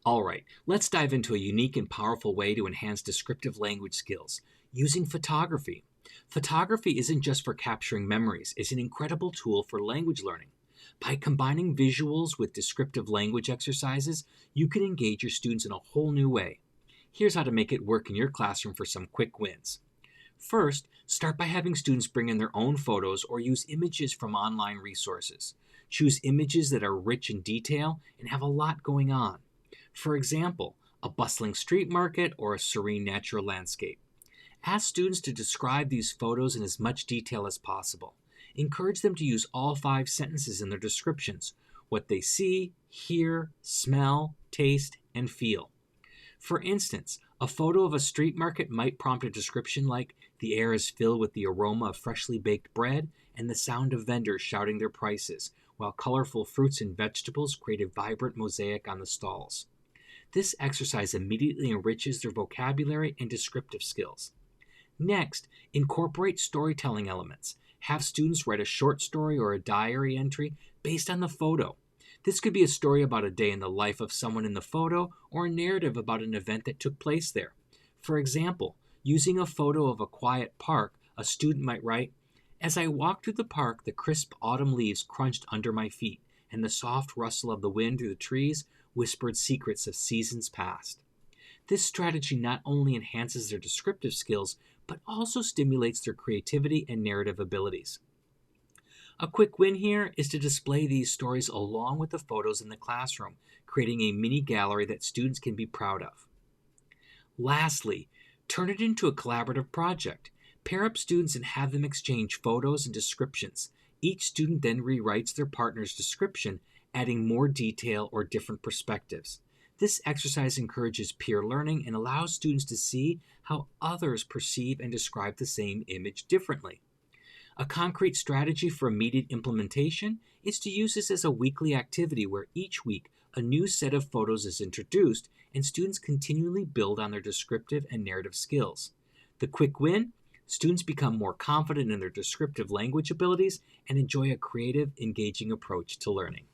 All right, let's dive into a unique and powerful way to enhance descriptive language skills using photography. Photography isn't just for capturing memories, it's an incredible tool for language learning. By combining visuals with descriptive language exercises, you can engage your students in a whole new way. Here's how to make it work in your classroom for some quick wins. First, start by having students bring in their own photos or use images from online resources. Choose images that are rich in detail and have a lot going on. For example, a bustling street market or a serene natural landscape. Ask students to describe these photos in as much detail as possible. Encourage them to use all 5 sentences in their descriptions: what they see, hear, smell, taste, and feel. For instance, a photo of a street market might prompt a description like, "The air is filled with the aroma of freshly baked bread and the sound of vendors shouting their prices, while colorful fruits and vegetables create a vibrant mosaic on the stalls." This exercise immediately enriches their vocabulary and descriptive skills. Next, incorporate storytelling elements. Have students write a short story or a diary entry based on the photo. This could be a story about a day in the life of someone in the photo or a narrative about an event that took place there. For example, using a photo of a quiet park, a student might write, "As I walked through the park, the crisp autumn leaves crunched under my feet, and the soft rustle of the wind through the trees whispered secrets of seasons past." This strategy not only enhances their descriptive skills, but also stimulates their creativity and narrative abilities. A quick win here is to display these stories along with the photos in the classroom, creating a mini gallery that students can be proud of. Lastly, turn it into a collaborative project. Pair up students and have them exchange photos and descriptions. Each student then rewrites their partner's description, adding more detail or different perspectives. This exercise encourages peer learning and allows students to see how others perceive and describe the same image differently. A concrete strategy for immediate implementation is to use this as a weekly activity where each week a new set of photos is introduced and students continually build on their descriptive and narrative skills. The quick win: students become more confident in their descriptive language abilities and enjoy a creative, engaging approach to learning.